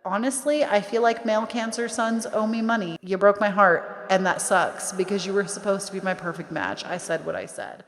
Honestly, I feel like male Cancer sons owe me money. You broke my heart, and that sucks because you were supposed to be my perfect match. I said what I said.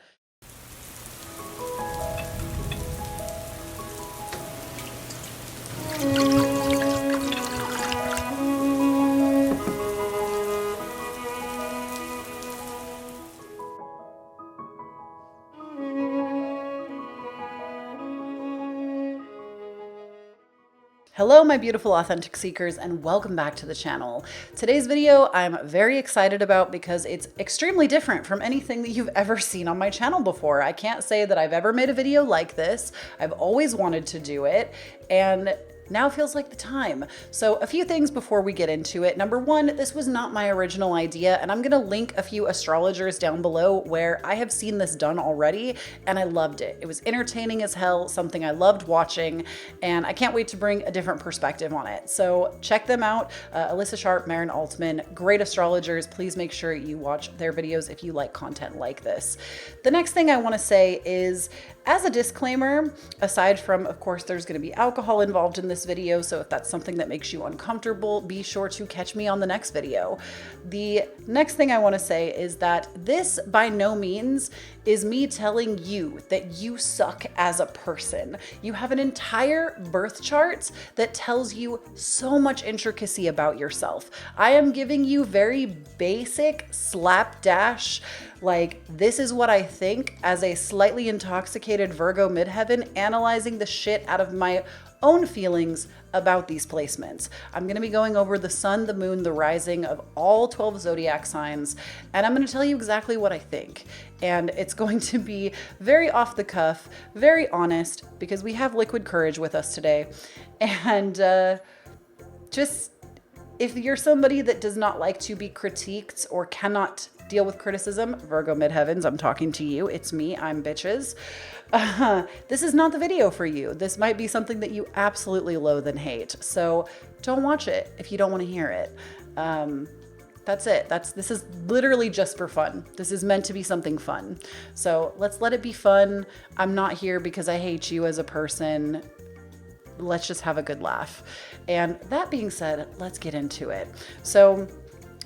Hello, my beautiful authentic seekers, and welcome back to the channel. Today's video I'm very excited about because it's extremely different from anything that you've ever seen on my channel before. I can't say that I've ever made a video like this. I've always wanted to do it, and now feels like the time. So a few things before we get into it. Number one, this was not my original idea, and I'm gonna link a few astrologers down below where I have seen this done already, and I loved it. It was entertaining as hell, something I loved watching, and I can't wait to bring a different perspective on it. So check them out. Alyssa Sharp, Marin Altman, great astrologers. Please make sure you watch their videos if you like content like this. The next thing I wanna say is, as a disclaimer, aside from, of course, there's gonna be alcohol involved in this video, so if that's something that makes you uncomfortable, be sure to catch me on the next video. The next thing I want to say is that this by no means is me telling you that you suck as a person. You have an entire birth chart that tells you so much intricacy about yourself. I am giving you very basic slapdash, like, this is what I think as a slightly intoxicated Virgo midheaven analyzing the shit out of my own feelings about these placements. I'm going to be going over the sun, the moon, the rising of all 12 zodiac signs, and I'm going to tell you exactly what I think. And it's going to be very off the cuff, very honest, because we have liquid courage with us today. And just, if you're somebody that does not like to be critiqued or cannot deal with criticism, Virgo midheavens, I'm talking to you. It's me, I'm bitches. This is not the video for you. This might be something that you absolutely loathe and hate. So don't watch it if you don't want to hear it. That's it. This is literally just for fun. This is meant to be something fun. So let's let it be fun. I'm not here because I hate you as a person. Let's just have a good laugh. And that being said, let's get into it. So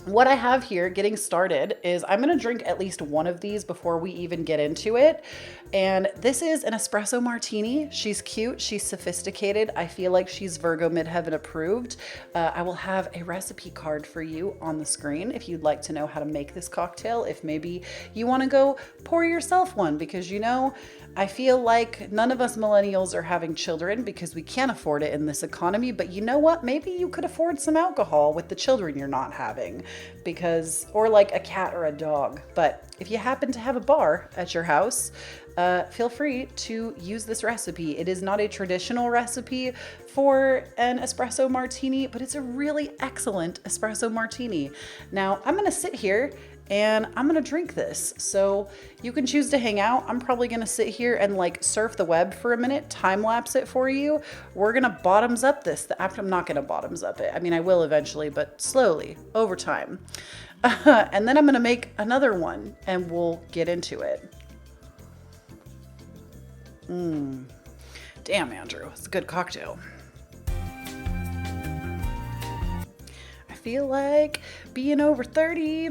what I have here getting started is I'm going to drink at least one of these before we even get into it. And this is an espresso martini. She's cute. She's sophisticated. I feel like she's Virgo midheaven approved. I will have a recipe card for you on the screen if you'd like to know how to make this cocktail. If maybe you want to go pour yourself one, because you know, I feel like none of us millennials are having children because we can't afford it in this economy. But you know what? Maybe you could afford some alcohol with the children you're not having, because, or like a cat or a dog. But if you happen to have a bar at your house, feel free to use this recipe. It is not a traditional recipe for an espresso martini, but it's a really excellent espresso martini. Now I'm going to sit here and I'm going to drink this. So you can choose to hang out. I'm probably going to sit here and like surf the web for a minute, time lapse it for you. We're going to bottoms up this. I'm not going to bottoms up it. I mean, I will eventually, but slowly over time. And then I'm going to make another one and we'll get into it. Damn, Andrew, it's a good cocktail. I feel like being over 30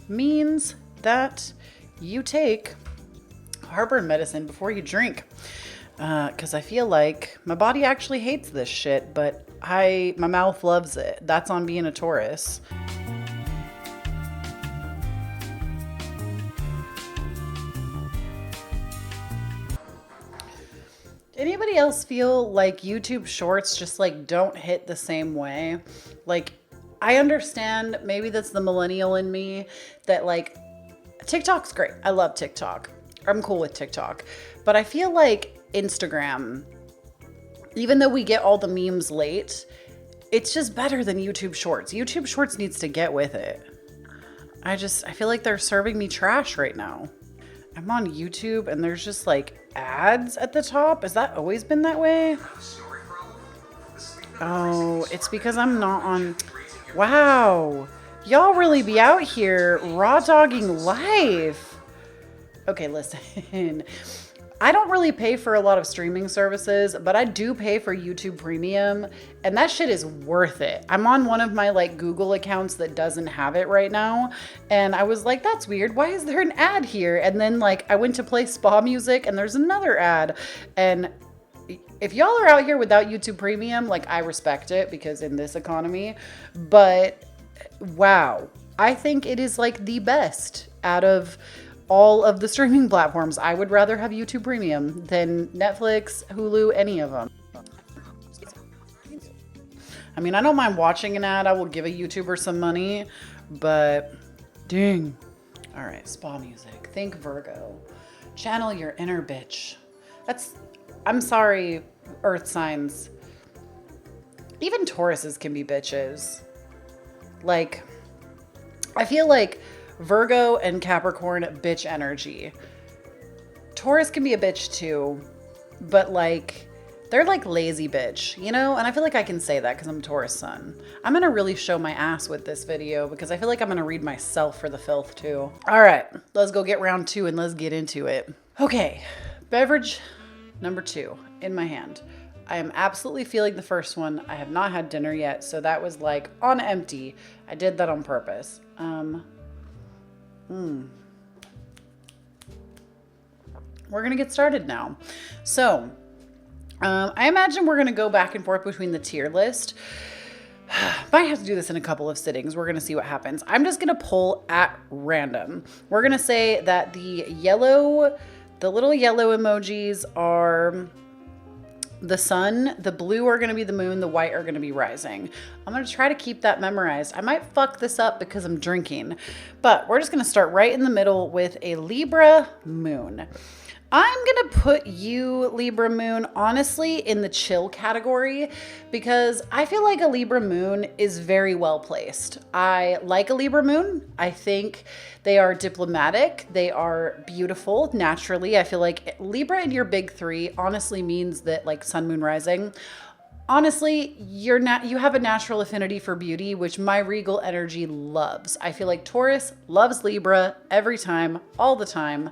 means that you take heartburn medicine before you drink. Because I feel like my body actually hates this shit, but my mouth loves it. That's on being a Taurus. Anybody else feel like YouTube shorts just like don't hit the same way? Like, I understand maybe that's the millennial in me that like TikTok's great. I love TikTok. I'm cool with TikTok. But I feel like Instagram, even though we get all the memes late, it's just better than YouTube shorts. YouTube shorts needs to get with it. I feel like they're serving me trash right now. I'm on YouTube and there's just like ads at the top. Has that always been that way? Oh, it's because I'm not on. Wow. Y'all really be out here raw dogging life. Okay, listen. I don't really pay for a lot of streaming services, but I do pay for YouTube Premium, and that shit is worth it. I'm on one of my like Google accounts that doesn't have it right now, and I was like, that's weird. Why is there an ad here? And then like I went to play spa music and there's another ad. And if y'all are out here without YouTube Premium, like I respect it because in this economy, but wow, I think it is like the best out of all of the streaming platforms. I would rather have YouTube Premium than Netflix, Hulu, any of them. I mean, I don't mind watching an ad. I will give a YouTuber some money, but dang. All right, spa music. Think Virgo. Channel your inner bitch. I'm sorry, earth signs. Even Tauruses can be bitches. Like, I feel like Virgo and Capricorn, bitch energy. Taurus can be a bitch too, but like, they're like lazy bitch, you know? And I feel like I can say that because I'm a Taurus sun. I'm going to really show my ass with this video because I feel like I'm going to read myself for the filth too. All right, let's go get round 2 and let's get into it. Okay, beverage number 2 in my hand. I am absolutely feeling the first one. I have not had dinner yet, so that was like on empty. I did that on purpose. We're gonna get started now. So, I imagine we're gonna go back and forth between the tier list. Might have to do this in a couple of sittings. We're gonna see what happens. I'm just gonna pull at random. We're gonna say that the little yellow emojis are the sun, the blue are going to be the moon, the white are going to be rising. I'm going to try to keep that memorized. I might fuck this up because I'm drinking, but we're just going to start right in the middle with a Libra moon. I'm going to put you, Libra moon, honestly in the chill category because I feel like a Libra moon is very well placed. I like a Libra moon. I think they are diplomatic. They are beautiful naturally. I feel like Libra in your big 3 honestly means that like sun, moon, rising. Honestly, you have a natural affinity for beauty, which my regal energy loves. I feel like Taurus loves Libra every time, all the time.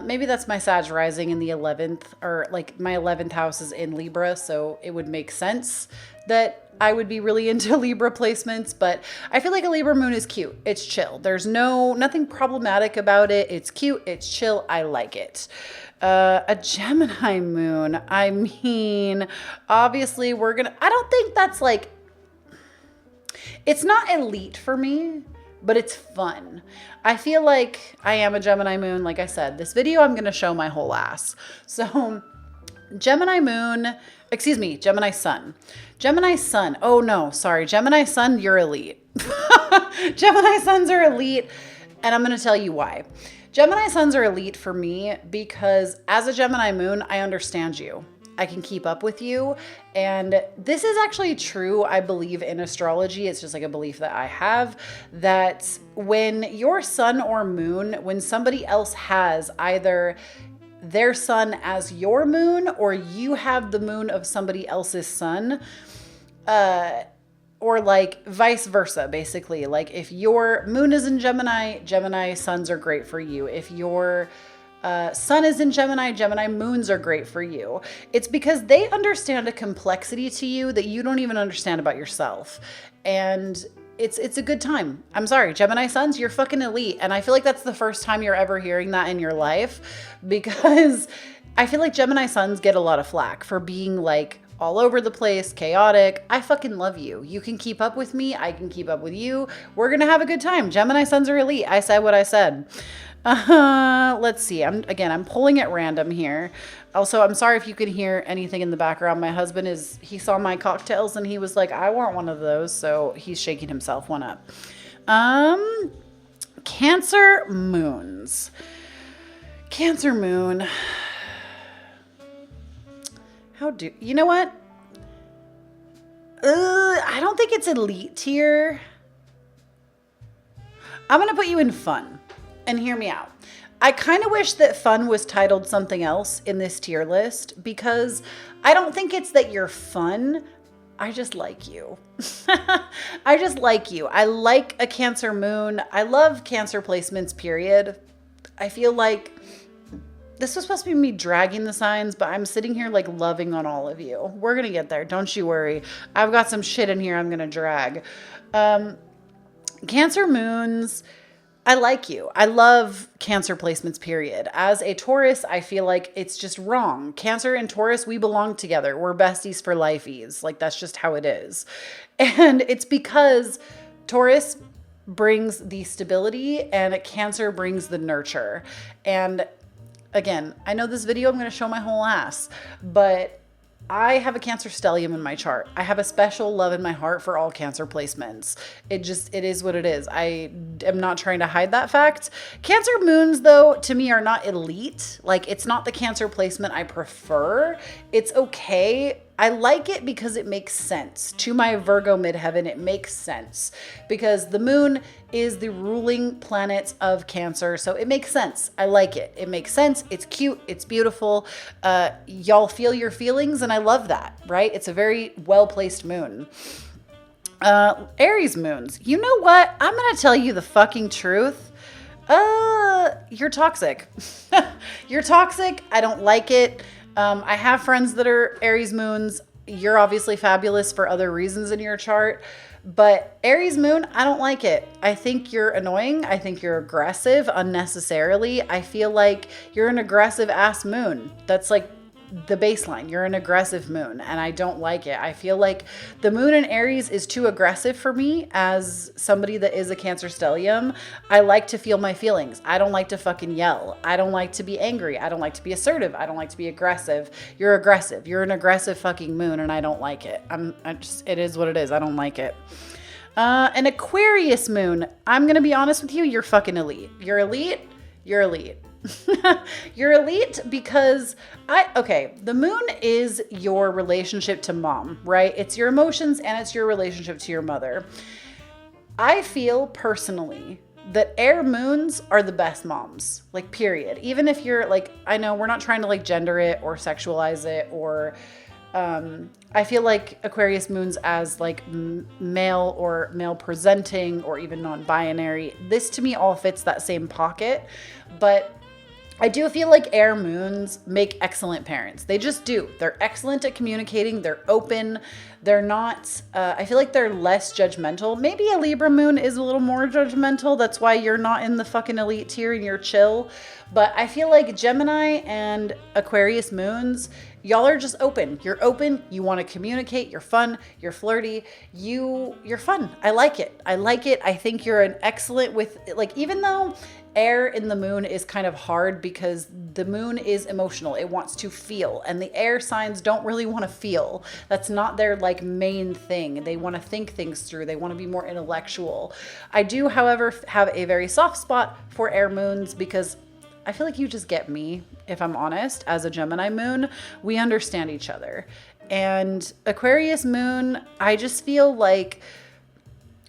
Maybe that's my Sag rising in the 11th, or like my 11th house is in Libra, so it would make sense that I would be really into Libra placements, but I feel like a Libra moon is cute. It's chill. There's nothing problematic about it. It's cute. It's chill. I like it. A Gemini moon. I mean, obviously I don't think that's like, it's not elite for me, but it's fun. I feel like I am a Gemini moon. Like I said, this video, I'm going to show my whole ass. So Gemini sun. Gemini sun. Oh no, sorry. Gemini sun, you're elite. Gemini suns are elite. And I'm going to tell you why. Gemini suns are elite for me because as a Gemini moon, I understand you. I can keep up with you. And this is actually true, I believe, in astrology. It's just like a belief that I have, that when your sun or moon, when somebody else has either their sun as your moon or you have the moon of somebody else's sun, or like vice versa, basically. Like if your moon is in Gemini, Gemini suns are great for you. If your sun is in Gemini, Gemini moons are great for you. It's because they understand a complexity to you that you don't even understand about yourself. And it's a good time. I'm sorry, Gemini suns, you're fucking elite. And I feel like that's the first time you're ever hearing that in your life, because I feel like Gemini suns get a lot of flack for being like all over the place, chaotic. I fucking love you. You can keep up with me. I can keep up with you. We're going to have a good time. Gemini suns are elite. I said what I said. Let's see. I'm pulling at random here. Also, I'm sorry if you can hear anything in the background. My husband he saw my cocktails and he was like, I want one of those. So he's shaking himself one up. Cancer moons. Cancer moon. You know what? I don't think it's elite tier. I'm going to put you in fun. And hear me out. I kind of wish that fun was titled something else in this tier list, because I don't think it's that you're fun. I just like you. I just like you. I like a Cancer moon. I love Cancer placements, period. I feel like this was supposed to be me dragging the signs, but I'm sitting here like loving on all of you. We're going to get there. Don't you worry. I've got some shit in here I'm going to drag. Cancer moons, I like you. I love Cancer placements, period. As a Taurus, I feel like it's just wrong. Cancer and Taurus, we belong together. We're besties for lifeies. Like, that's just how it is. And it's because Taurus brings the stability and Cancer brings the nurture. And again, I know this video, I'm going to show my whole ass, but I have a Cancer stellium in my chart. I have a special love in my heart for all Cancer placements. It is what it is. I am not trying to hide that fact. Cancer moons, though, to me are not elite. Like, it's not the Cancer placement I prefer. It's okay. I like it because it makes sense. To my Virgo midheaven, it makes sense because the moon is the ruling planet of Cancer. So it makes sense. I like it. It makes sense. It's cute. It's beautiful. Y'all feel your feelings, and I love that, right? It's a very well-placed moon. Aries moons. You know what? I'm going to tell you the fucking truth. You're toxic. You're toxic. I don't like it. I have friends that are Aries moons. You're obviously fabulous for other reasons in your chart, but Aries moon, I don't like it. I think you're annoying. I think you're aggressive unnecessarily. I feel like you're an aggressive ass moon. That's like the baseline. You're an aggressive moon, and I don't like it. I feel like the moon in Aries is too aggressive for me as somebody that is a Cancer stellium. I like to feel my feelings. I don't like to fucking yell. I don't like to be angry. I don't like to be assertive. I don't like to be aggressive. You're aggressive. You're an aggressive fucking moon, and I don't like it. It is what it is. I don't like it. An Aquarius moon. I'm going to be honest with you. You're fucking elite. You're elite. You're elite. You're elite because the moon is your relationship to mom, right? It's your emotions and it's your relationship to your mother. I feel personally that air moons are the best moms, like, period. Even if you're like, I know we're not trying to like gender it or sexualize it or I feel like Aquarius moons as like male or male presenting or even non-binary, this to me all fits that same pocket, but I do feel like air moons make excellent parents. They just do. They're excellent at communicating. They're open. They're not, I feel like they're less judgmental. Maybe a Libra moon is a little more judgmental. That's why you're not in the fucking elite tier and you're chill. But I feel like Gemini and Aquarius moons, y'all are just open. You're open. You want to communicate. You're fun. You're flirty. You're fun. I like it. I like it. I think you're an excellent with, like, even though air in the moon is kind of hard because the moon is emotional. It wants to feel, and the air signs don't really want to feel. That's not their like main thing. They want to think things through. They want to be more intellectual. I do, however, have a very soft spot for air moons because I feel like you just get me, if I'm honest. As a Gemini moon, we understand each other. And Aquarius moon, I just feel like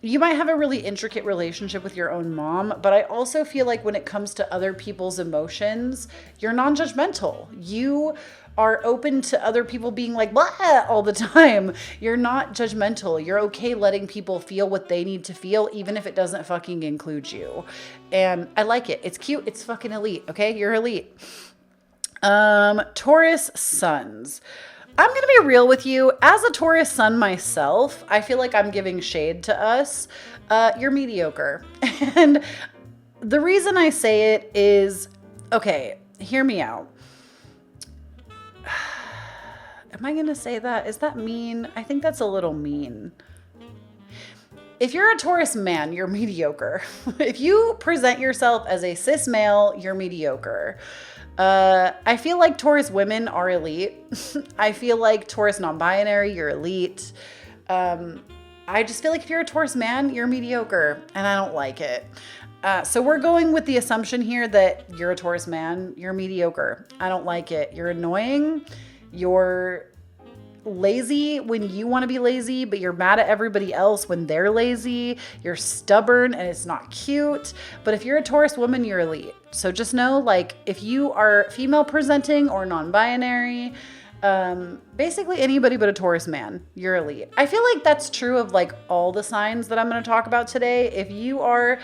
you might have a really intricate relationship with your own mom, but I also feel like when it comes to other people's emotions, you're non-judgmental. You are open to other people being like, blah, all the time. You're not judgmental. You're okay letting people feel what they need to feel, even if it doesn't fucking include you. And I like it. It's cute. It's fucking elite. Okay. You're elite. Taurus suns. I'm going to be real with you. As a Taurus sun myself, I feel like I'm giving shade to us. You're mediocre. And the reason I say it is, okay, hear me out. Am I going to say that? Is that mean? I think that's a little mean. If you're a Taurus man, you're mediocre. If you present yourself as a cis male, you're mediocre. I feel like Taurus women are elite. I feel like Taurus non-binary, you're elite. I just feel like if you're a Taurus man, you're mediocre, and I don't like it. So we're going with the assumption here that you're a Taurus man, you're mediocre. I don't like it. You're annoying. You're lazy when you want to be lazy, but you're mad at everybody else when they're lazy. You're stubborn and it's not cute. But if you're a Taurus woman, you're elite. So just know, like, if you are female presenting or non-binary, basically anybody but a Taurus man, you're elite. I feel like that's true of like all the signs that I'm going to talk about today. If you are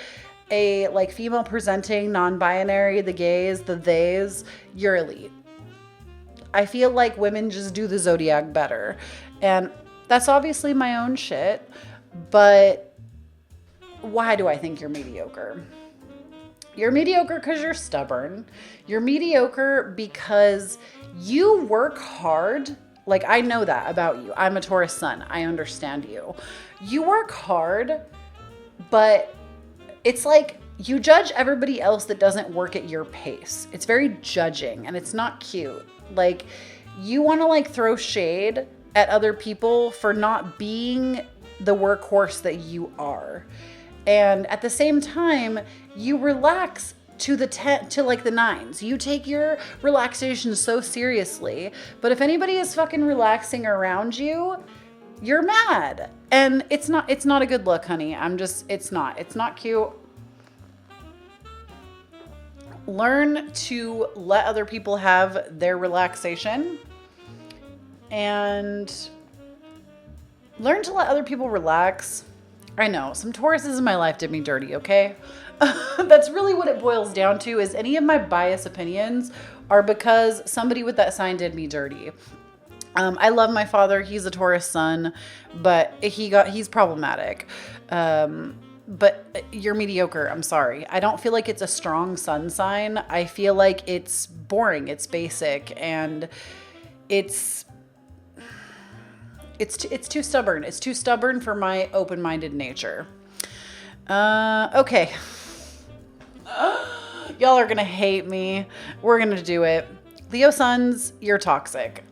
a like female presenting, non-binary, the gays, the theys, you're elite. I feel like women just do the Zodiac better. And that's obviously my own shit, but why do I think you're mediocre? You're mediocre because you're stubborn. You're mediocre because you work hard. Like, I know that about you. I'm a Taurus sun. I understand you. You work hard, but it's like you judge everybody else that doesn't work at your pace. It's very judging and it's not cute. Like, you want to like throw shade at other people for not being the workhorse that you are. And at the same time, you relax to like the nines. You take your relaxation so seriously, but if anybody is fucking relaxing around you, you're mad. And it's not a good look, honey. It's not cute. Learn to let other people have their relaxation and learn to let other people relax. I know some Tauruses in my life did me dirty, okay? That's really what it boils down to, is any of my biased opinions are because somebody with that sign did me dirty. I love my father. He's a Taurus sun, but he's problematic. But you're mediocre. I'm sorry. I don't feel like it's a strong sun sign. I feel like it's boring. It's basic, and it's too stubborn. It's too stubborn for my open-minded nature. Okay. Y'all are going to hate me. We're going to do it. Leo suns, you're toxic.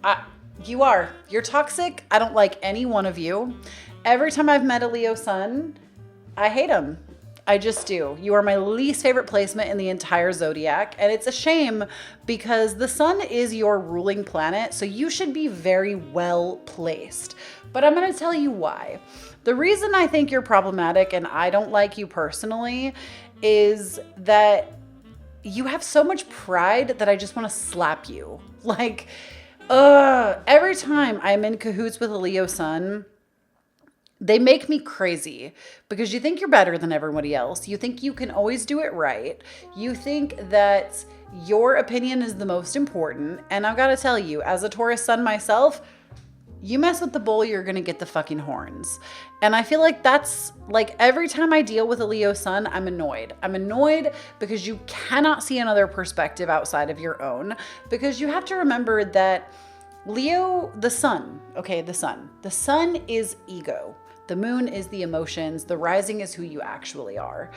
You are. You're toxic. I don't like any one of you. Every time I've met a Leo sun, I hate them. I just do. You are my least favorite placement in the entire zodiac. And it's a shame because the sun is your ruling planet. So you should be very well placed. But I'm going to tell you why. The reason I think you're problematic and I don't like you personally is that you have so much pride that I just want to slap you. Like, every time I'm in cahoots with a Leo sun, they make me crazy because you think you're better than everybody else. You think you can always do it right. You think that your opinion is the most important. And I've got to tell you, as a Taurus sun myself, you mess with the bull, you're going to get the fucking horns. And I feel like that's like every time I deal with a Leo sun, I'm annoyed. I'm annoyed because you cannot see another perspective outside of your own, because you have to remember that Leo, the sun is ego. The moon is the emotions. The rising is who you actually are.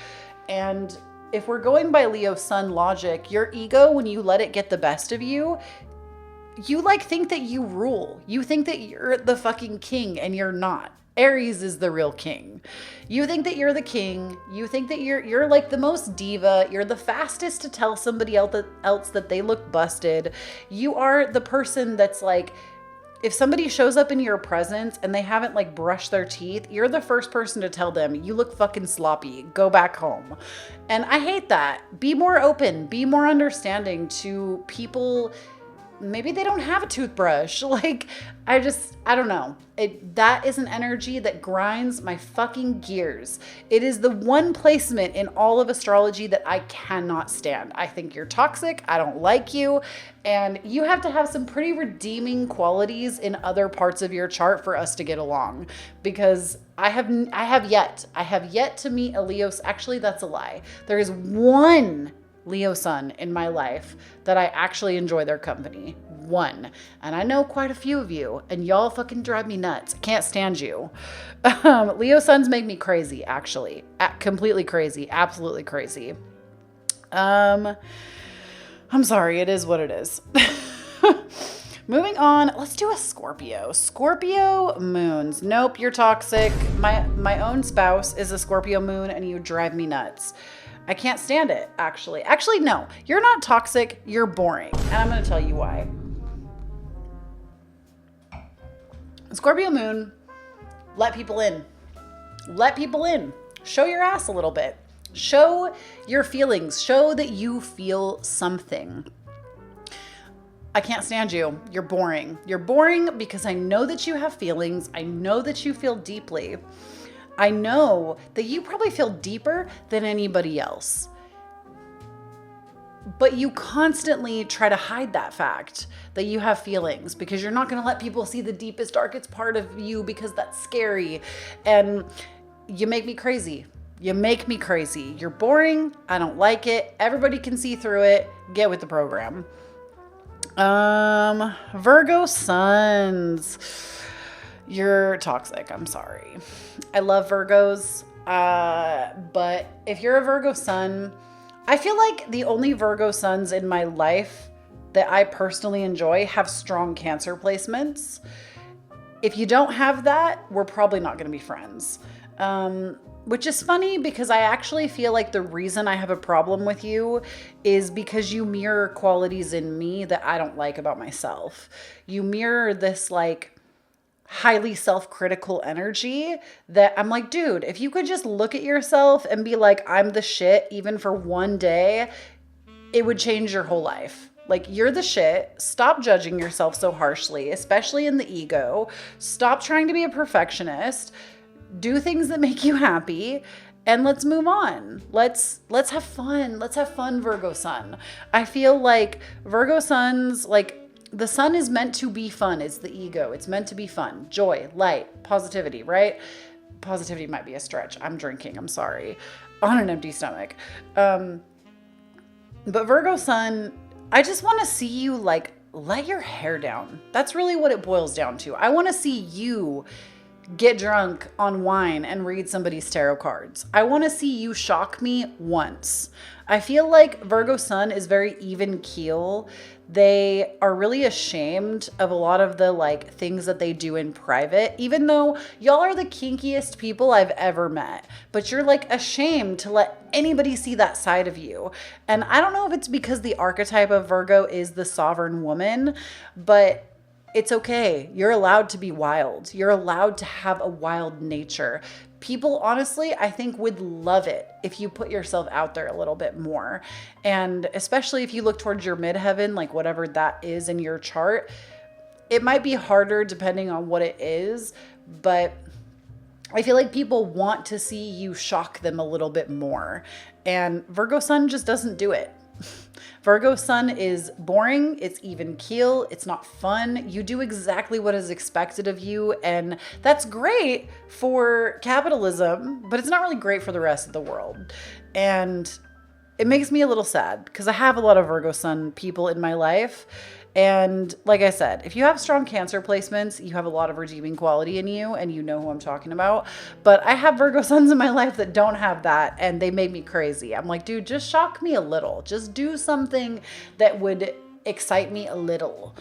And if we're going by Leo sun logic, your ego, when you let it get the best of you, you like think that you rule. You think that you're the fucking king, and you're not. Aries is the real king. You think that you're the king. You think that you're like the most diva. You're the fastest to tell somebody else that they look busted. You are the person that's like, if somebody shows up in your presence and they haven't like brushed their teeth, you're the first person to tell them, you look fucking sloppy, go back home. And I hate that. Be more open, be more understanding to people. Maybe they don't have a toothbrush. Like, I don't know. That is an energy that grinds my fucking gears. It is the one placement in all of astrology that I cannot stand. I think you're toxic. I don't like you. And you have to have some pretty redeeming qualities in other parts of your chart for us to get along. Because I have yet to meet a Leo. Actually, that's a lie. There is one Leo sun in my life that I actually enjoy their company. One. And I know quite a few of you, and y'all fucking drive me nuts. I can't stand you. Leo suns make me crazy, actually. Completely crazy. Absolutely crazy. I'm sorry. It is what it is. Moving on, let's do a Scorpio. Scorpio moons. Nope, you're toxic. My own spouse is a Scorpio moon, and you drive me nuts. I can't stand it, actually. Actually, no. You're not toxic. You're boring. And I'm going to tell you why. Scorpio moon, let people in. Let people in. Show your ass a little bit. Show your feelings. Show that you feel something. I can't stand you. You're boring. You're boring because I know that you have feelings. I know that you feel deeply. I know that you probably feel deeper than anybody else. But you constantly try to hide that fact that you have feelings because you're not going to let people see the deepest, darkest part of you because that's scary. And you make me crazy. You make me crazy. You're boring. I don't like it. Everybody can see through it. Get with the program. Virgo suns. You're toxic. I'm sorry. I love Virgos. But if you're a Virgo sun, I feel like the only Virgo suns in my life that I personally enjoy have strong Cancer placements. If you don't have that, we're probably not going to be friends. Which is funny because I actually feel like the reason I have a problem with you is because you mirror qualities in me that I don't like about myself. You mirror this like highly self-critical energy that I'm like, dude, if you could just look at yourself and be like, I'm the shit, even for one day, it would change your whole life. Like, you're the shit. Stop judging yourself so harshly, especially in the ego. Stop trying to be a perfectionist. Do things that make you happy, and let's move on. Let's have fun. Let's have fun, Virgo sun. I feel like Virgo suns, like, the sun is meant to be fun. It's the ego. It's meant to be fun. Joy, light, positivity, right? Positivity might be a stretch. I'm drinking. I'm sorry. On an empty stomach. But Virgo sun, I just want to see you like let your hair down. That's really what it boils down to. I want to see you get drunk on wine and read somebody's tarot cards. I want to see you shock me once. I feel like Virgo sun is very even keel. They are really ashamed of a lot of the like things that they do in private, even though y'all are the kinkiest people I've ever met, but you're like ashamed to let anybody see that side of you. And I don't know if it's because the archetype of Virgo is the sovereign woman, but it's okay. You're allowed to be wild. You're allowed to have a wild nature. People, honestly, I think would love it if you put yourself out there a little bit more. And especially if you look towards your midheaven, like whatever that is in your chart, it might be harder depending on what it is, but I feel like people want to see you shock them a little bit more. And Virgo sun just doesn't do it. Virgo sun is boring. It's even keel. It's not fun. You do exactly what is expected of you. And that's great for capitalism, but it's not really great for the rest of the world. And it makes me a little sad because I have a lot of Virgo sun people in my life. And like I said, if you have strong Cancer placements, you have a lot of redeeming quality in you and you know who I'm talking about. But I have Virgo suns in my life that don't have that and they make me crazy. I'm like, dude, just shock me a little. Just do something that would excite me a little.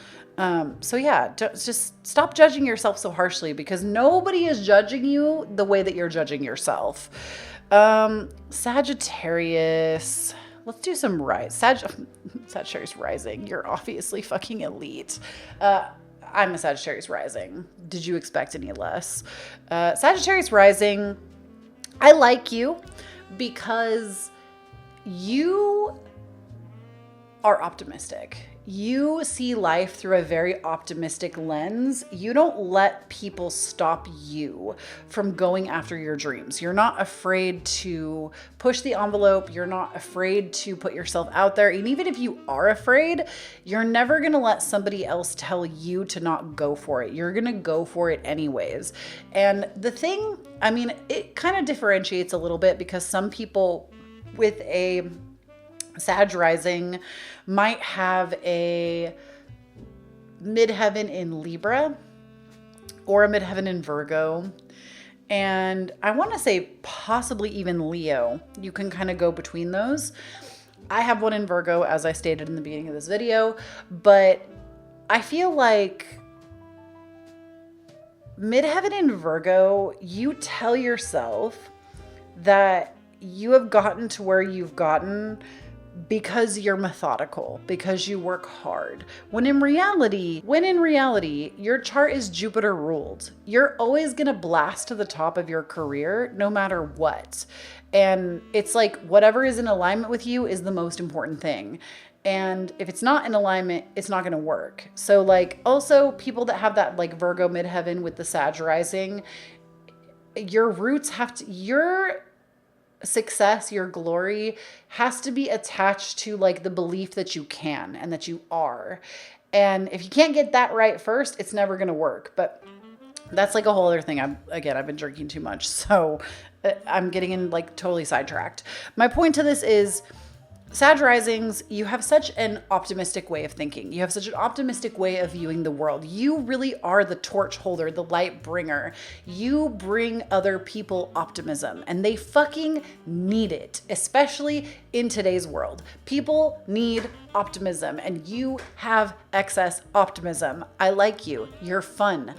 So yeah, just stop judging yourself so harshly because nobody is judging you the way that you're judging yourself. Sagittarius. Let's do some Sagittarius rising. You're obviously fucking elite. I'm a Sagittarius rising. Did you expect any less? Sagittarius rising, I like you because you are optimistic. You see life through a very optimistic lens. You don't let people stop you from going after your dreams. You're not afraid to push the envelope. You're not afraid to put yourself out there. And even if you are afraid, you're never going to let somebody else tell you to not go for it. You're going to go for it anyways. And the thing, I mean, it kind of differentiates a little bit because some people with a Sag rising might have a midheaven in Libra or a midheaven in Virgo. And I want to say possibly even Leo. You can kind of go between those. I have one in Virgo, as I stated in the beginning of this video, but I feel like midheaven in Virgo, you tell yourself that you have gotten to where you've gotten because you're methodical, because you work hard. When in reality, your chart is Jupiter ruled. You're always going to blast to the top of your career no matter what. And it's like whatever is in alignment with you is the most important thing. And if it's not in alignment, it's not going to work. So like also people that have that like Virgo midheaven with the Sag rising, your roots have to, your success, your glory has to be attached to like the belief that you can and that you are. And if you can't get that right first, it's never going to work. But that's like a whole other thing. I've been drinking too much, so I'm getting in like totally sidetracked. My point to this is, Sag risings, you have such an optimistic way of thinking. You have such an optimistic way of viewing the world. You really are the torch holder, the light bringer. You bring other people optimism, and they fucking need it, especially in today's world. People need optimism, and you have excess optimism. I like you. You're fun.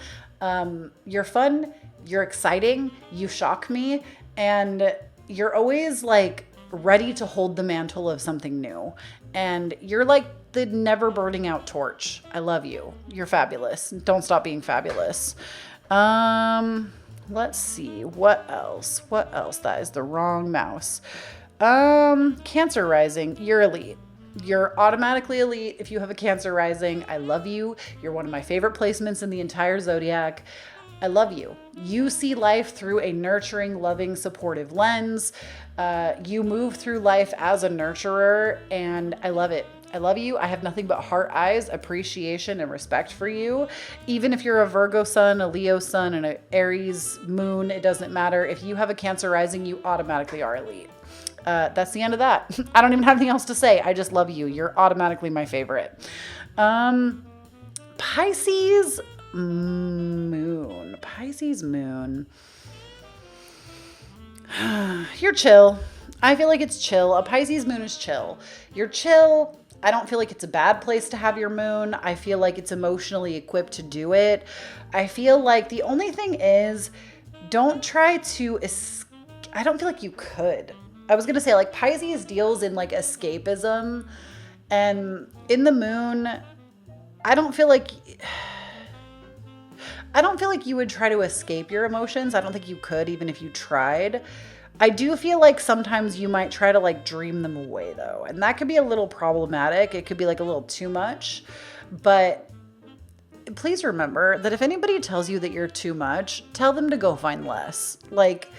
You're fun. You're exciting. You shock me. And you're always like ready to hold the mantle of something new. And you're like the never burning out torch. I love you. You're fabulous. Don't stop being fabulous. Let's see. What else? What else? That is the wrong mouse. Cancer rising. You're elite. You're automatically elite if you have a Cancer rising. I love you. You're one of my favorite placements in the entire Zodiac. I love you. You see life through a nurturing, loving, supportive lens. You move through life as a nurturer, and I love it. I love you. I have nothing but heart eyes, appreciation, and respect for you. Even if you're a Virgo sun, a Leo sun, and an Aries moon, it doesn't matter. If you have a Cancer rising, you automatically are elite. That's the end of that. I don't even have anything else to say. I just love you. You're automatically my favorite. Pisces moon. Pisces moon. You're chill. I feel like it's chill. A Pisces moon is chill. You're chill. I don't feel like it's a bad place to have your moon. I feel like it's emotionally equipped to do it. I feel like the only thing is, don't try to I don't feel like you could. I was going to say, like, Pisces deals in like escapism, and in the moon, I don't feel like you would try to escape your emotions. I don't think you could, even if you tried. I do feel like sometimes you might try to like dream them away though. And that could be a little problematic. It could be like a little too much. But please remember that if anybody tells you that you're too much, tell them to go find less. Like,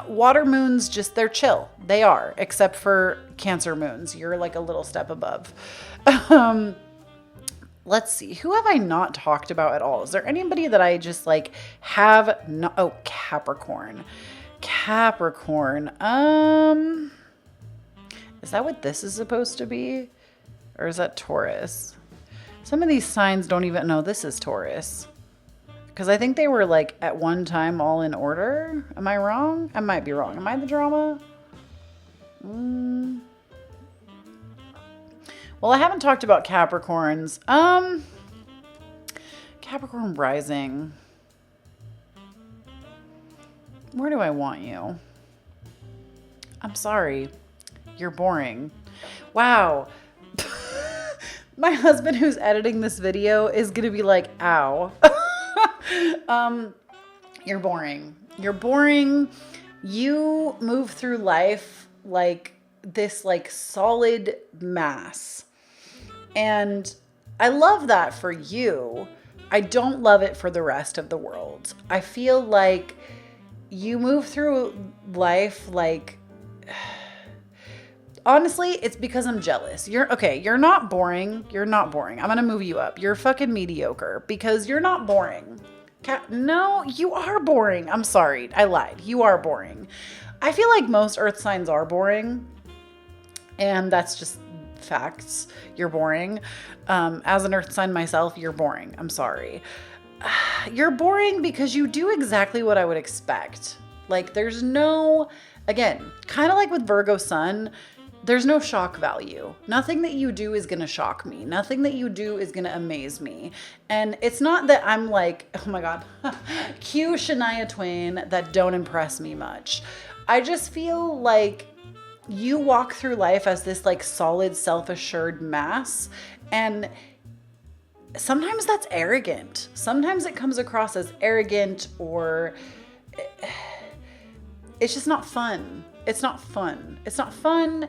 water moons, just, they're chill. They are, except for Cancer moons. You're like a little step above. Let's see. Who have I not talked about at all? Is there anybody that I just like have no? Oh, Capricorn. Capricorn. Is that what this is supposed to be? Or is that Taurus? Some of these signs don't even know this is Taurus. Because I think they were like at one time all in order. Am I wrong? I might be wrong. Am I the drama? Well, I haven't talked about Capricorns. Capricorn rising. Where do I want you? I'm sorry. You're boring. Wow. My husband who's editing this video is going to be like, ow. You're boring. You're boring. You move through life like this like solid mass. And I love that for you. I don't love it for the rest of the world. I feel like you move through life like, honestly, it's because I'm jealous. You're not boring. You're not boring. I'm going to move you up. You're fucking mediocre because you're not boring. No, you are boring. I'm sorry. I lied. You are boring. I feel like most earth signs are boring. And that's just facts. You're boring. As an earth sign myself, you're boring. I'm sorry. You're boring because you do exactly what I would expect. Like, there's no, again, kind of like with Virgo sun, there's no shock value. Nothing that you do is going to shock me. Nothing that you do is going to amaze me. And it's not that I'm like, oh my God, cue Shania Twain that don't impress me much. I just feel like you walk through life as this like solid, self-assured mass. And sometimes that's arrogant. Sometimes it comes across as arrogant, or it's just not fun. It's not fun. It's not fun.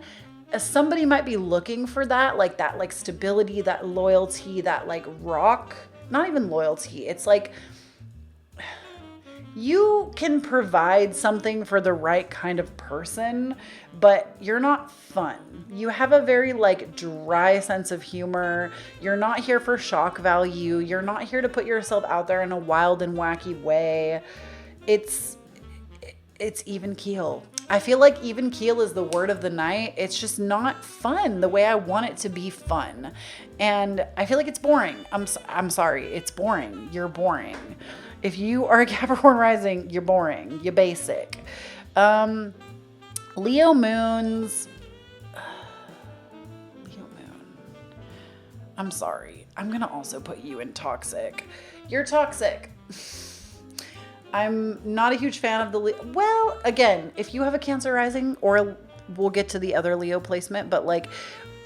Somebody might be looking for that like stability, that loyalty, that like rock, not even loyalty. It's like, you can provide something for the right kind of person, but you're not fun. You have a very like dry sense of humor. You're not here for shock value. You're not here to put yourself out there in a wild and wacky way. It's even keel. I feel like even keel is the word of the night. It's just not fun the way I want it to be fun. And I feel like it's boring. I'm sorry. It's boring. You're boring. If you are a Capricorn rising, you're boring. You're basic. Leo moons. Leo moon. I'm sorry. I'm going to also put you in toxic. You're toxic. I'm not a huge fan of the Leo. Well, again, if you have a Cancer rising, or we'll get to the other Leo placement, but like,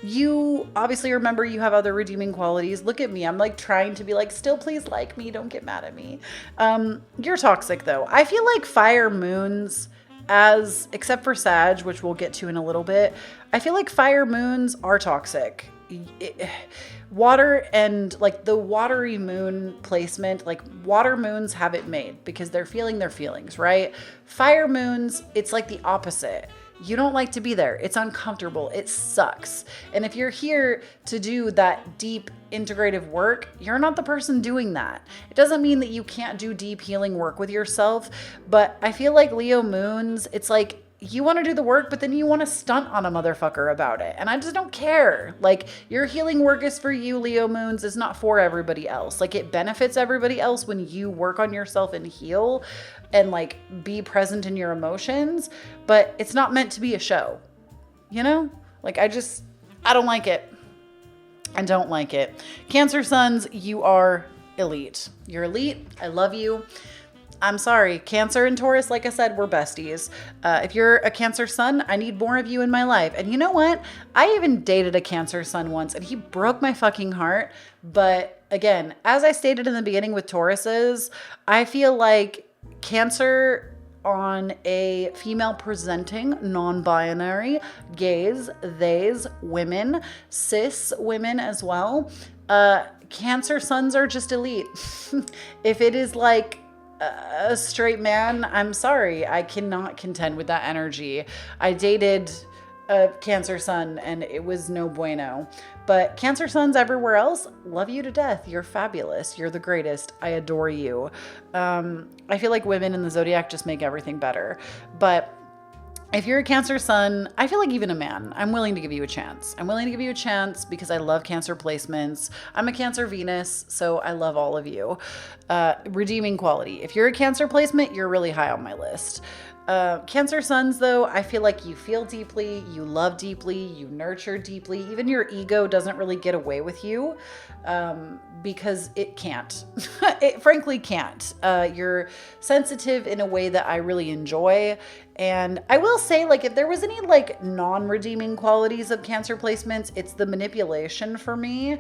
you obviously remember you have other redeeming qualities. Look at me. I'm like trying to be like, still please like me. Don't get mad at me. You're toxic though. I feel like fire moons, except for Sag, which we'll get to in a little bit. I feel like fire moons are toxic. Water and like the watery moon placement, like water moons have it made because they're feeling their feelings, right? Fire moons, it's like the opposite. You don't like to be there. It's uncomfortable. It sucks. And if you're here to do that deep integrative work, you're not the person doing that. It doesn't mean that you can't do deep healing work with yourself, but I feel like Leo moons, it's like you want to do the work, but then you want to stunt on a motherfucker about it. And I just don't care. Like, your healing work is for you, Leo moons. It's not for everybody else. Like, it benefits everybody else when you work on yourself and heal and like be present in your emotions, but it's not meant to be a show, you know? Like, I don't like it. I don't like it. Cancer suns, you are elite. You're elite. I love you. I'm sorry. Cancer and Taurus, like I said, we're besties. If you're a Cancer sun, I need more of you in my life. And you know what? I even dated a Cancer sun once and he broke my fucking heart. But again, as I stated in the beginning with Tauruses, I feel like Cancer on a female presenting, non-binary, gays, theys, women, cis women as well. Cancer suns are just elite. If it is like a straight man, I'm sorry, I cannot contend with that energy. I dated a Cancer sun and it was no bueno. But Cancer suns everywhere else, love you to death. You're fabulous. You're the greatest. I adore you. I feel like women in the Zodiac just make everything better. But if you're a Cancer sun, I feel like even a man, I'm willing to give you a chance. I'm willing to give you a chance because I love Cancer placements. I'm a Cancer Venus, so I love all of you. Redeeming quality. If you're a Cancer placement, you're really high on my list. Cancer suns, though, I feel like you feel deeply, you love deeply, you nurture deeply. Even your ego doesn't really get away with you because it can't. It frankly can't. You're sensitive in a way that I really enjoy. And I will say, like, if there was any like non-redeeming qualities of Cancer placements, it's the manipulation for me.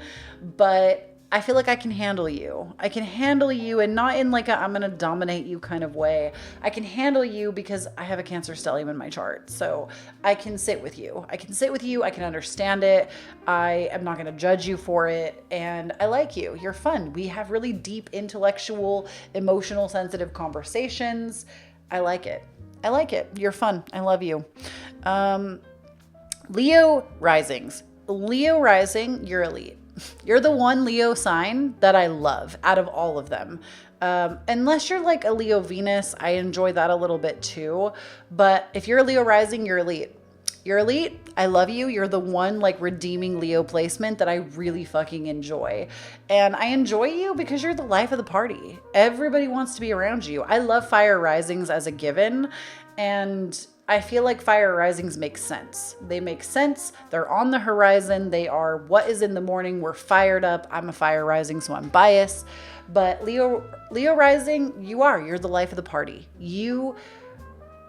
But I feel like I can handle you. I can handle you, and not in like a I'm going to dominate you kind of way. I can handle you because I have a Cancer stellium in my chart. So I can sit with you. I can sit with you. I can understand it. I am not going to judge you for it. And I like you. You're fun. We have really deep, intellectual, emotional, sensitive conversations. I like it. I like it. You're fun. I love you. Leo risings. Leo rising, you're elite. You're the one Leo sign that I love out of all of them. Unless you're like a Leo Venus, I enjoy that a little bit too. But if you're a Leo rising, you're elite. You're elite. I love you. You're the one like redeeming Leo placement that I really fucking enjoy. And I enjoy you because you're the life of the party. Everybody wants to be around you. I love fire risings as a given. And I feel like fire risings make sense. They make sense. They're on the horizon. They are what is in the morning. We're fired up. I'm a fire rising, so I'm biased. But Leo rising, you're the life of the party. You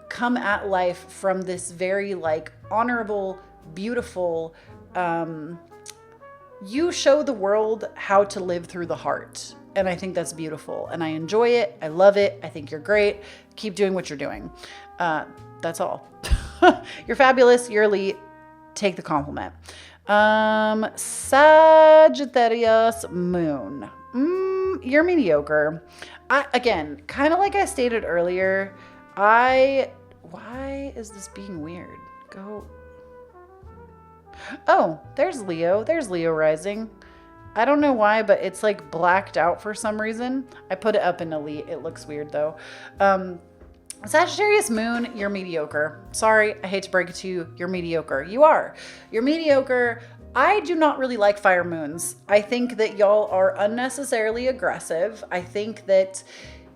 come at life from this very like honorable, beautiful, you show the world how to live through the heart. And I think that's beautiful. And I enjoy it. I love it. I think you're great. Keep doing what you're doing. That's all. You're fabulous. You're elite. Take the compliment. Sagittarius moon. You're mediocre. Again, kind of like I stated earlier, why is this being weird? Go. Oh, there's Leo. There's Leo rising. I don't know why, but it's like blacked out for some reason. I put it up in elite. It looks weird though. Sagittarius moon, you're mediocre. Sorry, I hate to break it to you. You're mediocre. You are. You're mediocre. I do not really like fire moons. I think that y'all are unnecessarily aggressive. I think that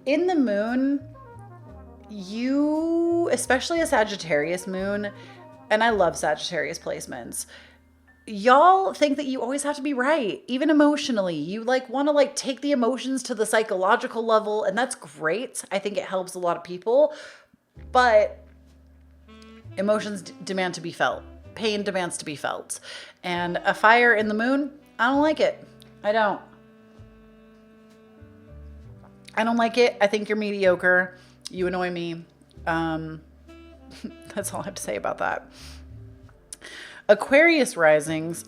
in the moon, you, especially a Sagittarius moon, and I love Sagittarius placements, y'all think that you always have to be right, even emotionally. You like want to like take the emotions to the psychological level, and that's great. I think it helps a lot of people, but emotions demand to be felt. Pain demands to be felt. And a fire in the moon, I don't like it. I don't like it. I think you're mediocre. You annoy me. That's all I have to say about that. Aquarius risings,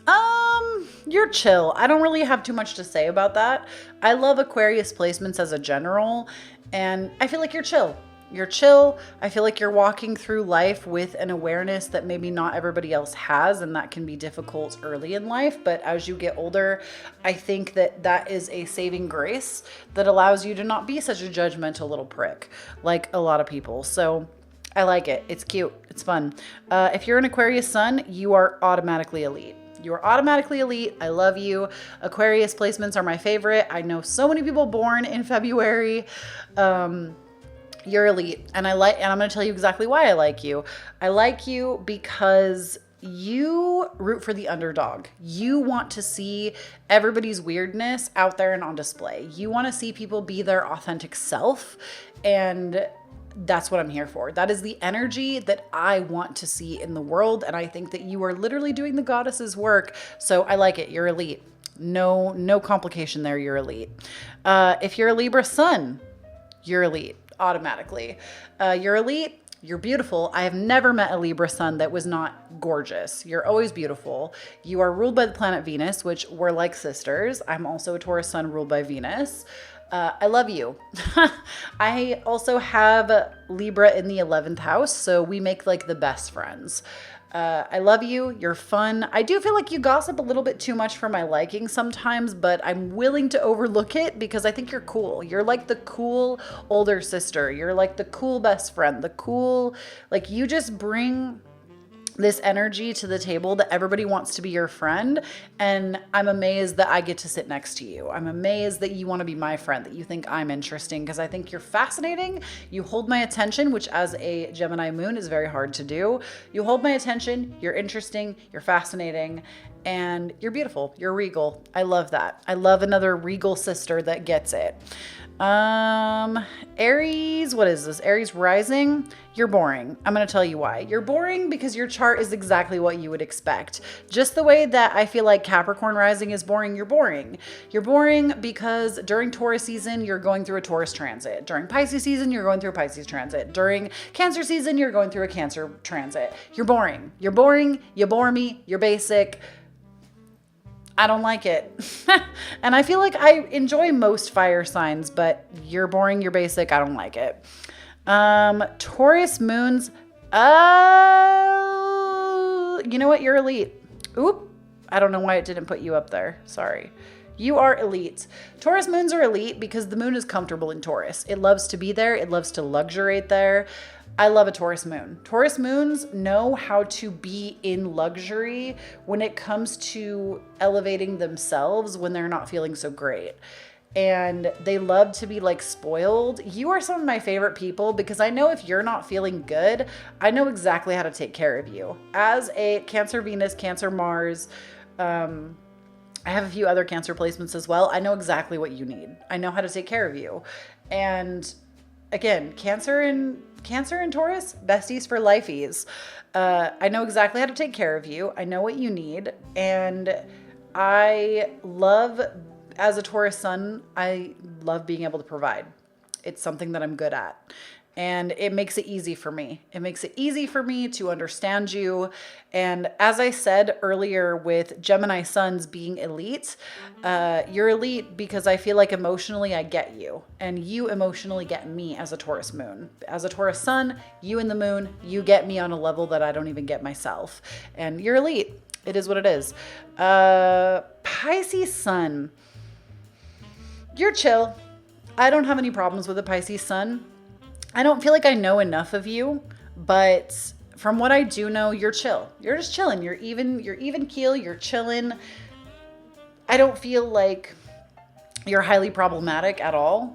you're chill. I don't really have too much to say about that. I love Aquarius placements as a general, and I feel like you're chill. You're chill. I feel like you're walking through life with an awareness that maybe not everybody else has, and that can be difficult early in life. But as you get older, I think that that is a saving grace that allows you to not be such a judgmental little prick like a lot of people. So I like it. It's cute. It's fun. If you're an Aquarius sun, you are automatically elite. You are automatically elite. I love you. Aquarius placements are my favorite. I know so many people born in February. You're elite. And I'm going to tell you exactly why I like you. I like you because you root for the underdog. You want to see everybody's weirdness out there and on display. You want to see people be their authentic self, and that's what I'm here for. That is the energy that I want to see in the world, and I think that you are literally doing the goddess's work. So I like it. You're elite. No complication there. You're elite. If you're a Libra sun, you're elite automatically. You're elite. You're beautiful. I have never met a Libra sun that was not gorgeous. You're always beautiful. You are ruled by the planet Venus, which we're like sisters. I'm also a Taurus sun ruled by Venus. I love you. I also have Libra in the 11th house, so we make like the best friends. I love you. You're fun. I do feel like you gossip a little bit too much for my liking sometimes, but I'm willing to overlook it because I think you're cool. You're like the cool older sister. You're like the cool best friend, the cool, like you just bring this energy to the table that everybody wants to be your friend. And I'm amazed that I get to sit next to you. I'm amazed that you want to be my friend, that you think I'm interesting, because I think you're fascinating. You hold my attention, which as a Gemini moon is very hard to do. You hold my attention. You're interesting. You're fascinating. And you're beautiful. You're regal. I love that. I love another regal sister that gets it. Aries, what is this? Aries rising. You're boring. I'm going to tell you why. You're boring because your chart is exactly what you would expect. Just the way that I feel like Capricorn rising is boring, you're boring. You're boring because during Taurus season, you're going through a Taurus transit. During Pisces season, you're going through a Pisces transit. During Cancer season, you're going through a Cancer transit. You're boring. You're boring. You bore me. You're basic. I don't like it. And I feel like I enjoy most fire signs, but you're boring, you're basic. I don't like it. Taurus moons. You know what? You're elite. Oop. I don't know why it didn't put you up there. Sorry. You are elite. Taurus moons are elite because the moon is comfortable in Taurus. It loves to be there. It loves to luxuriate there. I love a Taurus moon. Taurus moons know how to be in luxury when it comes to elevating themselves when they're not feeling so great. And they love to be like spoiled. You are some of my favorite people because I know if you're not feeling good, I know exactly how to take care of you. As a Cancer Venus, Cancer Mars, I have a few other Cancer placements as well. I know exactly what you need. I know how to take care of you. And again, Cancer and Taurus, besties for lifeies. I know exactly how to take care of you. I know what you need. And I love, as a Taurus sun, I love being able to provide. It's something that I'm good at. And it makes it easy for me. It makes it easy for me to understand you. And as I said earlier with Gemini suns being elite, you're elite because I feel like emotionally I get you. And you emotionally get me as a Taurus moon. As a Taurus sun, you and the moon, you get me on a level that I don't even get myself. And you're elite. It is what it is. Pisces sun. You're chill. I don't have any problems with a Pisces sun. I don't feel like I know enough of you, but from what I do know, you're chill. You're just chilling. You're even keel. You're chilling. I don't feel like you're highly problematic at all.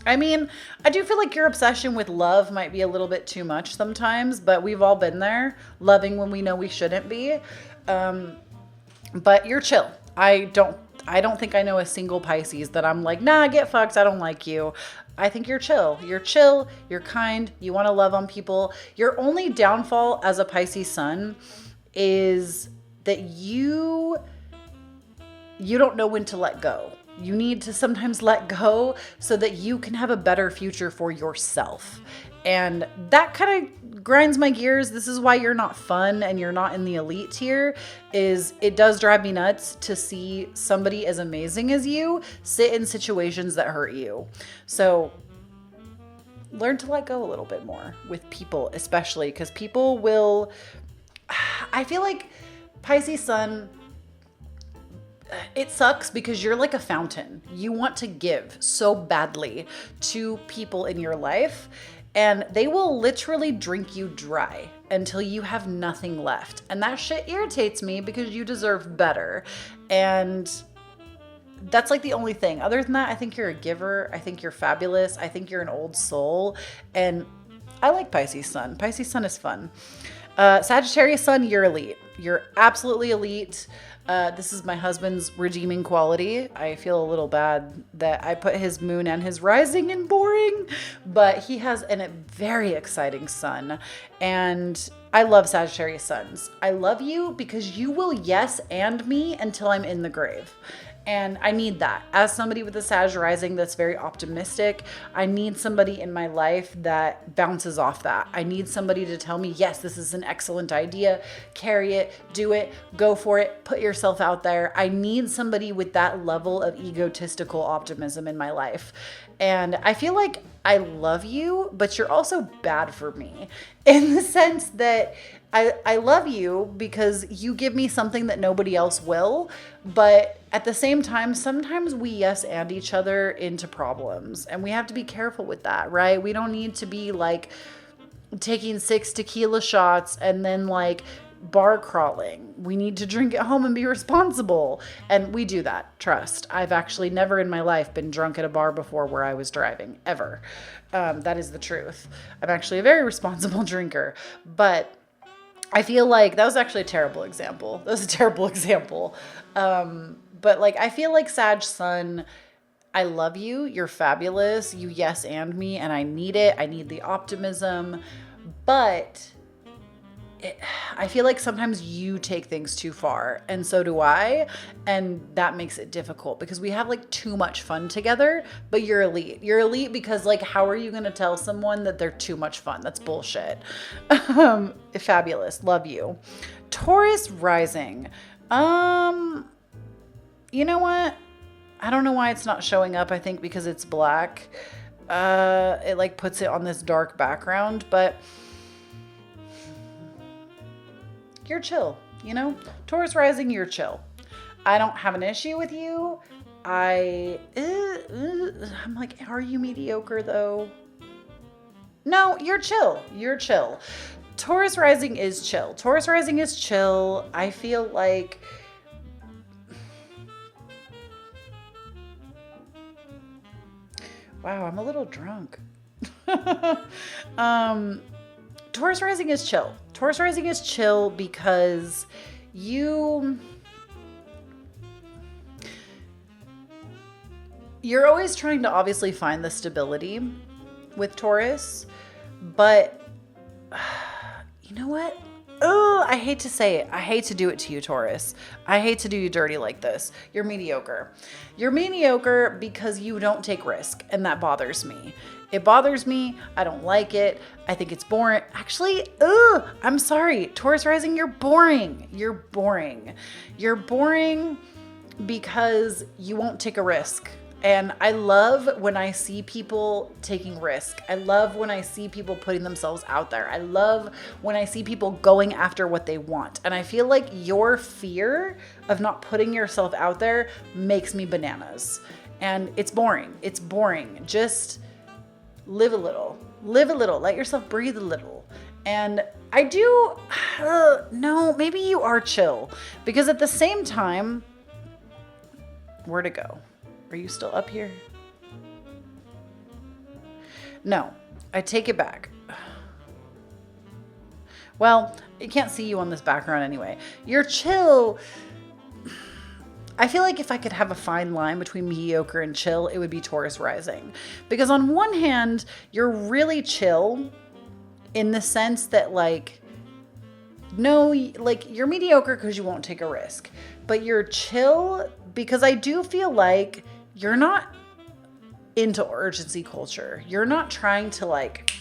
I mean, I do feel like your obsession with love might be a little bit too much sometimes, but we've all been there, loving when we know we shouldn't be. But you're chill. I don't think I know a single Pisces that I'm like, nah, get fucked. I don't like you. I think you're chill. You're chill. You're kind. You want to love on people. Your only downfall as a Pisces sun is that you don't know when to let go. You need to sometimes let go so that you can have a better future for yourself. And that kind of grinds my gears. This is why you're not fun and you're not in the elite tier, is it does drive me nuts to see somebody as amazing as you sit in situations that hurt you. So learn to let go a little bit more with people, especially because people will, I feel like Pisces sun, it sucks because you're like a fountain. You want to give so badly to people in your life, and they will literally drink you dry until you have nothing left. And that shit irritates me because you deserve better. And that's like the only thing. Other than that, I think you're a giver. I think you're fabulous. I think you're an old soul. And I like Pisces sun. Pisces sun is fun. Sagittarius sun, you're elite. You're absolutely elite. This is my husband's redeeming quality. I feel a little bad that I put his moon and his rising in boring, but he has a very exciting sun. And I love Sagittarius suns. I love you because you will yes and me until I'm in the grave. And I need that. As somebody with a Sag rising that's very optimistic, I need somebody in my life that bounces off that. I need somebody to tell me, yes, this is an excellent idea. Carry it, do it, go for it, put yourself out there. I need somebody with that level of egotistical optimism in my life. And I feel like I love you, but you're also bad for me in the sense that I love you because you give me something that nobody else will. But at the same time, sometimes we yes and each other into problems, and we have to be careful with that, right? We don't need to be like taking 6 tequila shots and then like bar crawling. We need to drink at home and be responsible. And we do that. Trust. I've actually never in my life been drunk at a bar before where I was driving, ever. That is the truth. I'm actually a very responsible drinker, but I feel like that was actually a terrible example. That was a terrible example. But like, I feel like Sag sun, I love you. You're fabulous. You yes and me, and I need it. I need the optimism, but I feel like sometimes you take things too far, and so do I, and that makes it difficult because we have like too much fun together. But you're elite. You're elite because like, how are you going to tell someone that they're too much fun? That's bullshit. Fabulous. Love you. Taurus rising. You know what? I don't know why it's not showing up. I think because it's black. It like puts it on this dark background, but you're chill, you know? Taurus rising, you're chill. I don't have an issue with you. I'm like, are you mediocre though? No, you're chill. You're chill. Taurus rising is chill. Taurus rising is chill. I feel like wow, I'm a little drunk. Taurus rising is chill. Taurus rising is chill because you're always trying to obviously find the stability with Taurus, but you know what? Oh, I hate to say it. I hate to do it to you, Taurus. I hate to do you dirty like this. You're mediocre. You're mediocre because you don't take risk, and that bothers me. It bothers me. I don't like it. I think it's boring. Actually, I'm sorry. Taurus rising, you're boring. You're boring. You're boring because you won't take a risk. And I love when I see people taking risk. I love when I see people putting themselves out there. I love when I see people going after what they want. And I feel like your fear of not putting yourself out there makes me bananas. And it's boring. It's boring. Just live a little. Live a little. Let yourself breathe a little. And I do, no, maybe you are chill. Because at the same time, where'd it go? Are you still up here? No, I take it back. Well, I can't see you on this background anyway. You're chill. I feel like if I could have a fine line between mediocre and chill, it would be Taurus rising. Because on one hand, you're really chill in the sense that like, no, like you're mediocre because you won't take a risk. But you're chill because I do feel like you're not into urgency culture. You're not trying to like,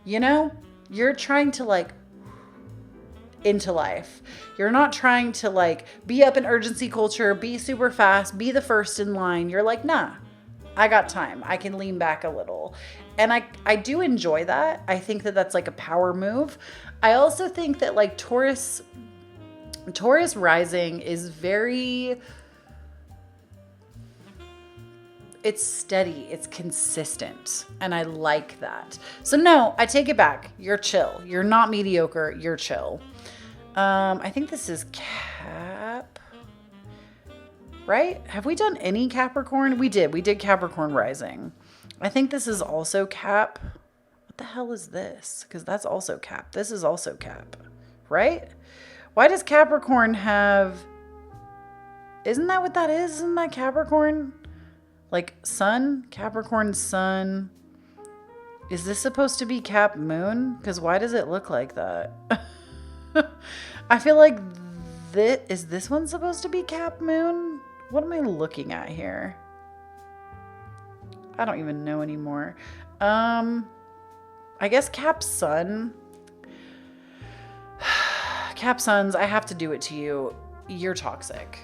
you know, you're trying to like into life. You're not trying to like be up in urgency culture, be super fast, be the first in line. You're like, nah, I got time. I can lean back a little. And I do enjoy that. I think that that's like a power move. I also think that like Taurus rising is very, it's steady, it's consistent, and I like that. So no, I take it back. You're chill. You're not mediocre. You're chill. I think this is Cap, right? Have we done any Capricorn? We did Capricorn rising. I think this is also Cap. What the hell is this? Because that's also Cap. This is also Cap, right? Why does Capricorn have, isn't that what that is? Isn't that Capricorn? Like sun, Capricorn sun. Is this supposed to be Cap moon? Because why does it look like that? I feel like is this one supposed to be Cap moon? What am I looking at here? I don't even know anymore. I guess Cap sun. Cap suns, I have to do it to you. You're toxic.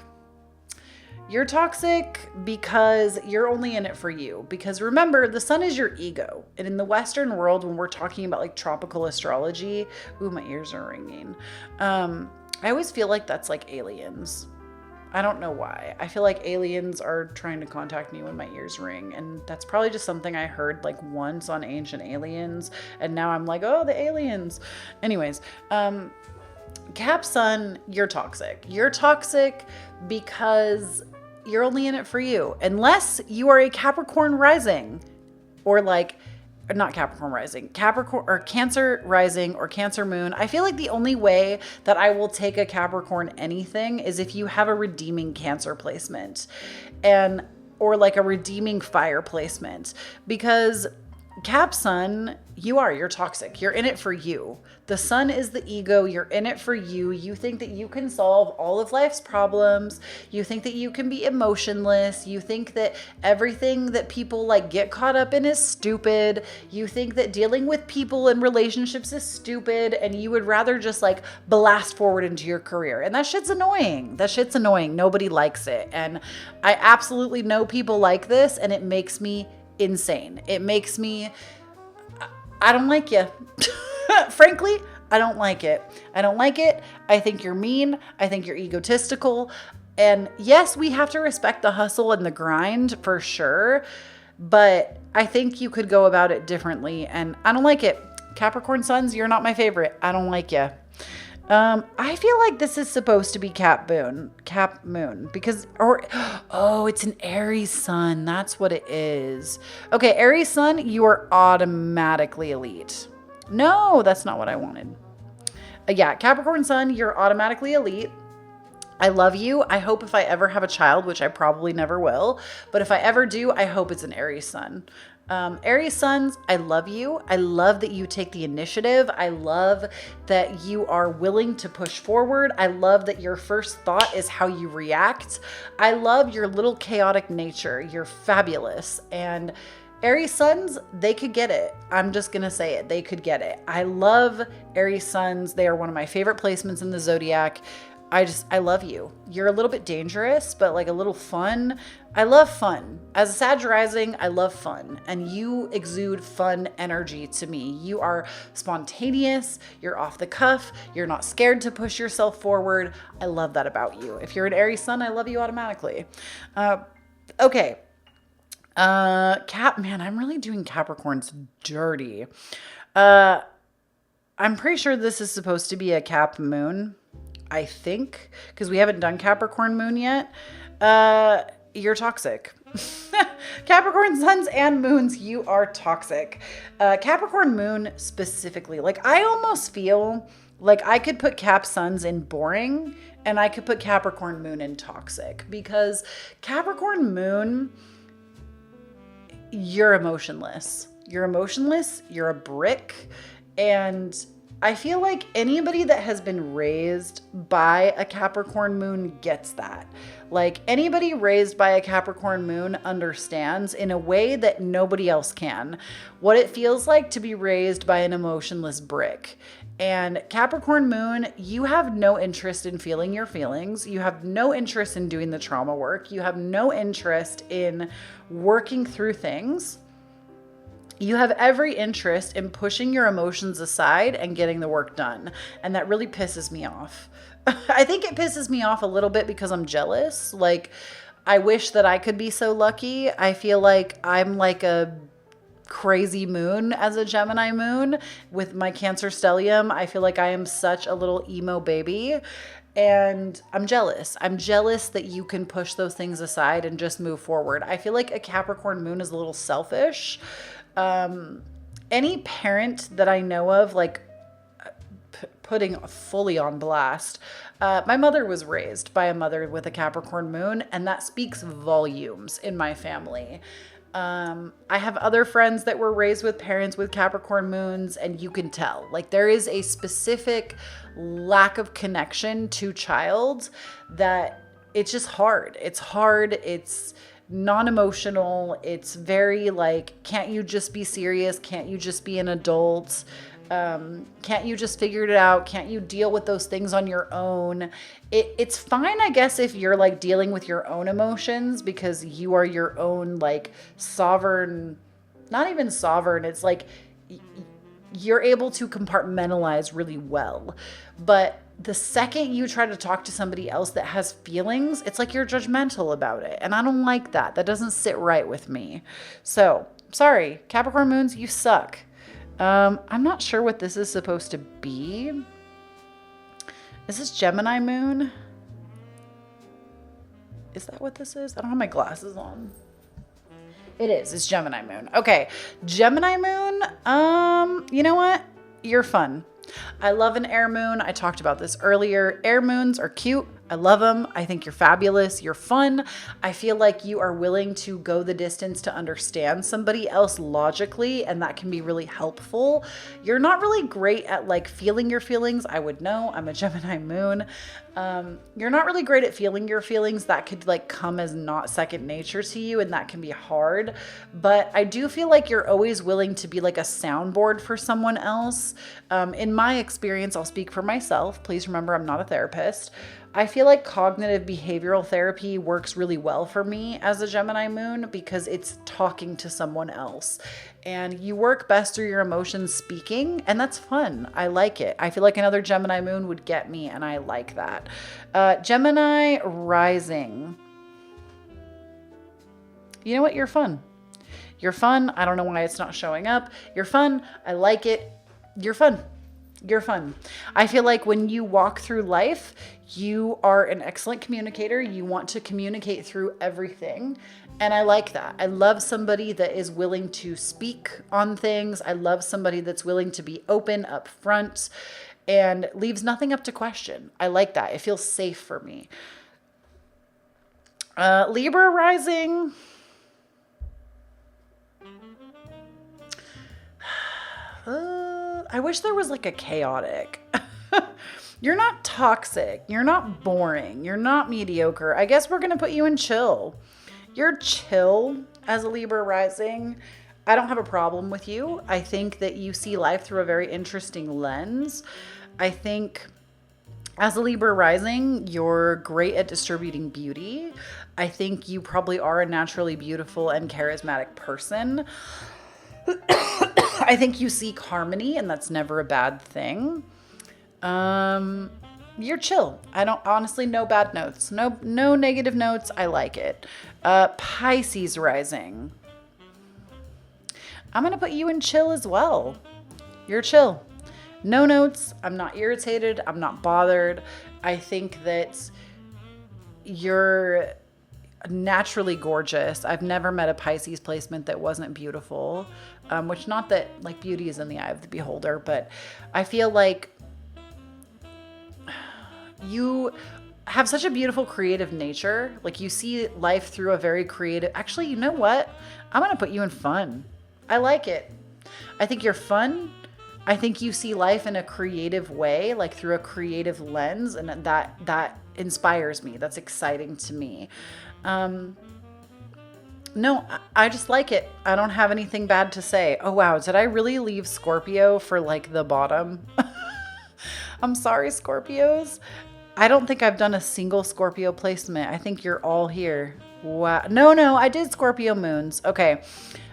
You're toxic because you're only in it for you. Because remember, the sun is your ego. And in the Western world, when we're talking about like tropical astrology, ooh, my ears are ringing. I always feel like that's like aliens. I don't know why. I feel like aliens are trying to contact me when my ears ring. And that's probably just something I heard like once on Ancient Aliens. And now I'm like, oh, the aliens. Anyways, Cap sun, you're toxic. You're toxic because you're only in it for you. Unless you are a Capricorn rising or like, not Capricorn rising, Capricorn or Cancer rising or Cancer moon. I feel like the only way that I will take a Capricorn anything is if you have a redeeming Cancer placement or like a redeeming fire placement, because Cap sun, you're toxic. You're in it for you. The sun is the ego. You're in it for you. You think that you can solve all of life's problems. You think that you can be emotionless. You think that everything that people like get caught up in is stupid. You think that dealing with people and relationships is stupid, and you would rather just like blast forward into your career. And that shit's annoying. That shit's annoying. Nobody likes it. And I absolutely know people like this, and it makes me insane. It makes me, I don't like you. Frankly, I don't like it. I don't like it. I think you're mean. I think you're egotistical. And yes, we have to respect the hustle and the grind for sure. But I think you could go about it differently. And I don't like it. Capricorn suns, you're not my favorite. I don't like you. I feel like this is supposed to be Cap moon because, it's an Aries sun. That's what it is. Okay. Aries sun, you are automatically elite. No, that's not what I wanted. Yeah. Capricorn sun, you're automatically elite. I love you. I hope if I ever have a child, which I probably never will, but if I ever do, I hope it's an Aries sun. Aries suns, I love you. I love that you take the initiative. I love that you are willing to push forward. I love that your first thought is how you react. I love your little chaotic nature. You're fabulous. And Aries suns, they could get it. I'm just going to say it. They could get it. I love Aries suns. They are one of my favorite placements in the Zodiac. I love you. You're a little bit dangerous, but like a little fun. I love fun. As a Sag rising, I love fun. And you exude fun energy to me. You are spontaneous. You're off the cuff. You're not scared to push yourself forward. I love that about you. If you're an Aries sun, I love you automatically. Okay. Man, I'm really doing Capricorns dirty. I'm pretty sure this is supposed to be a Cap moon. I think, because we haven't done Capricorn moon yet. You're toxic. Capricorn suns and moons, you are toxic. Capricorn moon specifically, like I almost feel like I could put Cap suns in boring and I could put Capricorn moon in toxic, because Capricorn moon, you're emotionless. You're emotionless. You're a brick. And I feel like anybody that has been raised by a Capricorn moon gets that. Like anybody raised by a Capricorn moon understands in a way that nobody else can what it feels like to be raised by an emotionless brick. And Capricorn moon, you have no interest in feeling your feelings. You have no interest in doing the trauma work. You have no interest in working through things. You have every interest in pushing your emotions aside and getting the work done. And that really pisses me off. I think it pisses me off a little bit because I'm jealous. Like, I wish that I could be so lucky. I feel like I'm like a crazy moon as a Gemini moon with my Cancer stellium. I feel like I am such a little emo baby. And I'm jealous. I'm jealous that you can push those things aside and just move forward. I feel like a Capricorn moon is a little selfish. Any parent that I know of, like putting fully on blast, my mother was raised by a mother with a Capricorn moon, and that speaks volumes in my family. I have other friends that were raised with parents with Capricorn moons, and you can tell, like there is a specific lack of connection to child that it's just hard. It's hard. It's non-emotional. It's very like, can't you just be serious? Can't you just be an adult? Can't you just figure it out? Can't you deal with those things on your own? It's fine, I guess, if you're like dealing with your own emotions because you are your own like sovereign, not even sovereign. It's like you're able to compartmentalize really well. But the second you try to talk to somebody else that has feelings, it's like you're judgmental about it. And I don't like that. That doesn't sit right with me. So, sorry, Capricorn moons, you suck. I'm not sure what this is supposed to be. Is this Gemini moon? Is that what this is? I don't have my glasses on. It is. It's Gemini moon. Okay. Gemini moon. You know what? You're fun. I love an air moon. I talked about this earlier. Air moons are cute. I love them. I think you're fabulous. You're fun. I feel like you are willing to go the distance to understand somebody else logically, and that can be really helpful. You're not really great at like feeling your feelings. I would know. I'm a Gemini moon. You're not really great at feeling your feelings. That could like come as not second nature to you, and that can be hard. But I do feel like you're always willing to be like a soundboard for someone else. In my experience, I'll speak for myself. Please remember, I'm not a therapist. I feel like cognitive behavioral therapy works really well for me as a Gemini moon because it's talking to someone else. And you work best through your emotions speaking, and that's fun. I like it. I feel like another Gemini moon would get me, and I like that. Gemini rising. You know what? You're fun. You're fun. I don't know why it's not showing up. You're fun. I like it. You're fun. You're fun. I feel like when you walk through life, you are an excellent communicator. You want to communicate through everything. And I like that. I love somebody that is willing to speak on things. I love somebody that's willing to be open up front and leaves nothing up to question. I like that. It feels safe for me. Libra rising. I wish there was like a chaotic. You're not toxic. You're not boring. You're not mediocre. I guess we're going to put you in chill. You're chill as a Libra rising. I don't have a problem with you. I think that you see life through a very interesting lens. I think as a Libra rising, you're great at distributing beauty. I think you probably are a naturally beautiful and charismatic person. I think you seek harmony, and that's never a bad thing. You're chill. I don't, honestly, no bad notes. No negative notes. I like it. Pisces rising. I'm going to put you in chill as well. You're chill. No notes. I'm not irritated. I'm not bothered. I think that you're naturally gorgeous. I've never met a Pisces placement that wasn't beautiful, which not that like beauty is in the eye of the beholder, but I feel like you have such a beautiful creative nature. Like you see life through a very creative, actually, you know what? I'm going to put you in fun. I like it. I think you're fun. I think you see life in a creative way, like through a creative lens, and that inspires me. That's exciting to me. No, I just like it. I don't have anything bad to say. Oh, wow. Did I really leave Scorpio for like the bottom? I'm sorry, Scorpios. I don't think I've done a single Scorpio placement. I think you're all here. Wow. No, I did Scorpio moons. Okay.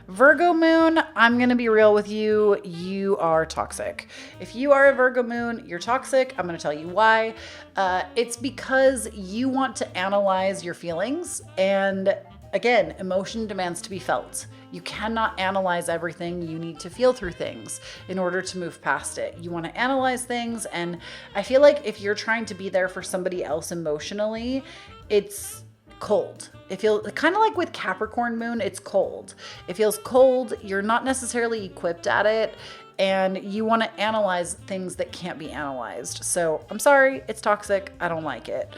Virgo moon, I'm going to be real with you. You are toxic. If you are a Virgo moon, you're toxic. I'm going to tell you why. It's because you want to analyze your feelings. And again, emotion demands to be felt. You cannot analyze everything. You need to feel through things in order to move past it. You want to analyze things. And I feel like if you're trying to be there for somebody else emotionally, it's cold. It feels kind of like with Capricorn moon, it's cold. It feels cold. You're not necessarily equipped at it, and you want to analyze things that can't be analyzed. So I'm sorry, it's toxic. I don't like it.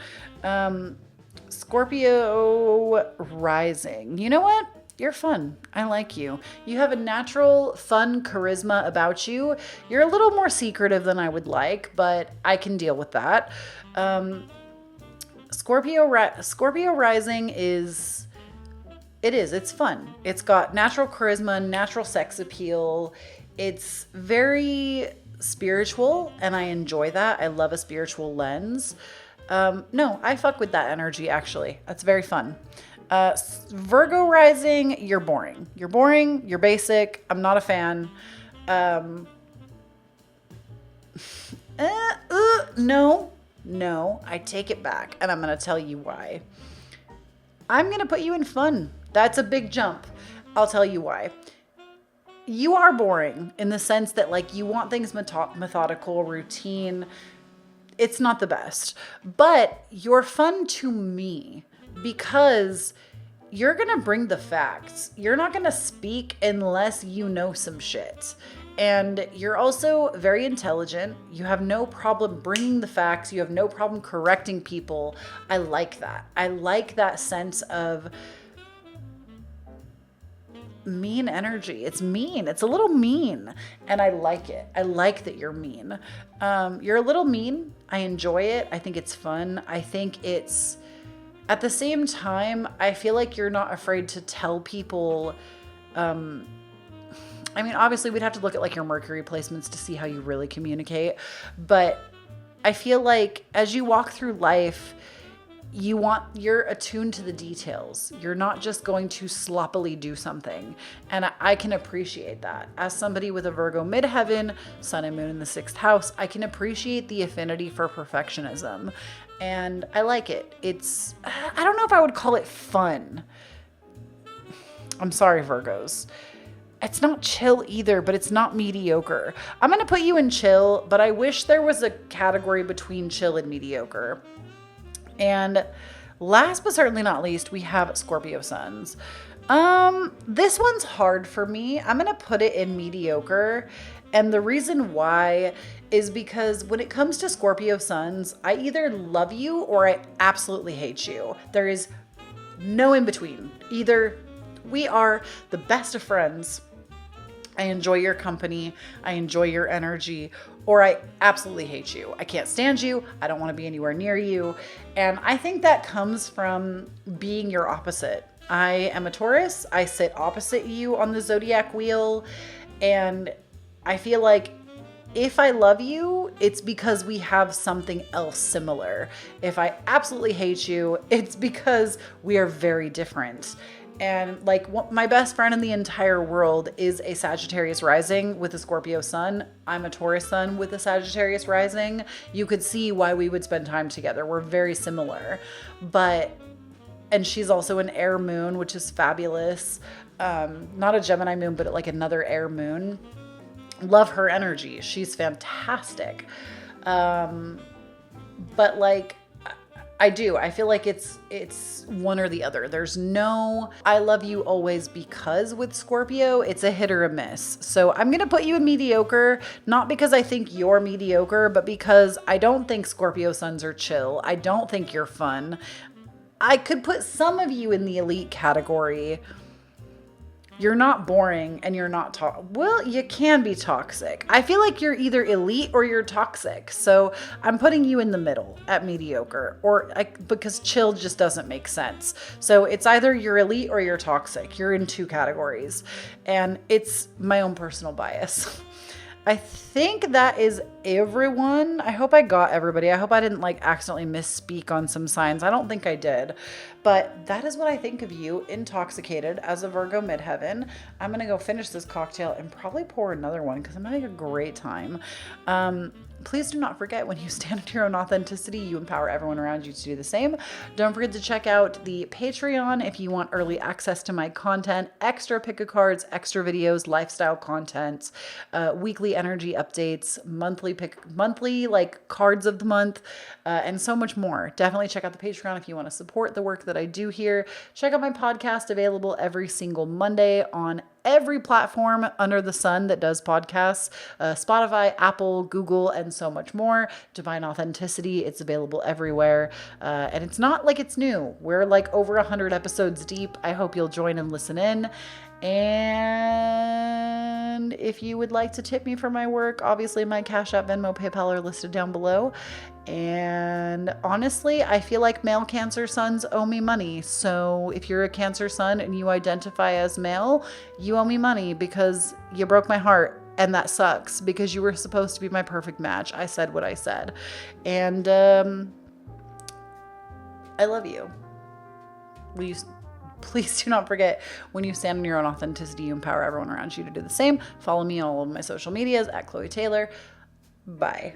Scorpio rising. You know what? You're fun. I like you. You have a natural, fun charisma about you. You're a little more secretive than I would like, but I can deal with that. Scorpio rising it's fun. It's got natural charisma, natural sex appeal. It's very spiritual, and I enjoy that. I love a spiritual lens. No, I fuck with that energy, actually. That's very fun. Virgo rising, you're boring. You're boring. You're basic. I'm not a fan. No, I take it back, and I'm going to tell you why. I'm going to put you in fun. That's a big jump. I'll tell you why. You are boring in the sense that like you want things methodical, routine. It's not the best, but you're fun to me because you're going to bring the facts. You're not going to speak unless you know some shit. And you're also very intelligent. You have no problem bringing the facts. You have no problem correcting people. I like that. I like that sense of mean energy. It's mean. It's a little mean. And I like it. I like that you're mean. You're a little mean. I enjoy it. I think it's fun. I think it's, at the same time, I feel like you're not afraid to tell people, I mean, obviously we'd have to look at like your Mercury placements to see how you really communicate. But I feel like as you walk through life, you're attuned to the details. You're not just going to sloppily do something. And I can appreciate that. As somebody with a Virgo midheaven, sun and moon in the 6th house, I can appreciate the affinity for perfectionism. And I like it. I don't know if I would call it fun. I'm sorry, Virgos. It's not chill either, but it's not mediocre. I'm going to put you in chill, but I wish there was a category between chill and mediocre. And last but certainly not least, we have Scorpio suns. This one's hard for me. I'm going to put it in mediocre. And the reason why is because when it comes to Scorpio suns, I either love you or I absolutely hate you. There is no in between. Either we are the best of friends I enjoy your company, I enjoy your energy, or I absolutely hate you. I can't stand you, I don't want to be anywhere near you. And I think that comes from being your opposite. I am a Taurus, I sit opposite you on the Zodiac wheel, and I feel like if I love you, it's because we have something else similar. If I absolutely hate you, it's because we are very different. And like my best friend in the entire world is a Sagittarius rising with a Scorpio sun. I'm a Taurus sun with a Sagittarius rising. You could see why we would spend time together. We're very similar, and she's also an air moon, which is fabulous. Not a Gemini moon, but like another air moon. Love her energy. She's fantastic. But like, I feel like it's one or the other. There's no I love you always, because with Scorpio, it's a hit or a miss. So I'm going to put you in mediocre, not because I think you're mediocre, but because I don't think Scorpio suns are chill. I don't think you're fun. I could put some of you in the elite category. You're not boring and you're not well, you can be toxic. I feel like you're either elite or you're toxic. So I'm putting you in the middle at mediocre, because chill just doesn't make sense. So it's either you're elite or you're toxic. You're in two categories, and it's my own personal bias. I think that is everyone. I hope I got everybody. I hope I didn't like accidentally misspeak on some signs. I don't think I did, but that is what I think of you, intoxicated as a Virgo midheaven. I'm going to go finish this cocktail and probably pour another one because I'm having a great time. Please do not forget, when you stand in your own authenticity, you empower everyone around you to do the same. Don't forget to check out the Patreon if you want early access to my content, extra pick-a-cards, extra videos, lifestyle content, weekly energy updates, monthly like cards of the month, and so much more. Definitely check out the Patreon if you want to support the work that I do here. Check out my podcast, available every single Monday on every platform under the sun that does podcasts, Spotify, Apple, Google, and so much more. Divine Authenticity, it's available everywhere. And it's not like it's new. We're like over 100 episodes deep. I hope you'll join and listen in. And if you would like to tip me for my work, obviously my Cashapp, Venmo, PayPal are listed down below. And honestly, I feel like male Cancer suns owe me money. So if you're a Cancer sun and you identify as male, you owe me money because you broke my heart. And that sucks because you were supposed to be my perfect match. I said what I said. And I love you. Please do not forget, when you stand in your own authenticity, you empower everyone around you to do the same. Follow me on all of my social medias at Kloee Taylor. Bye.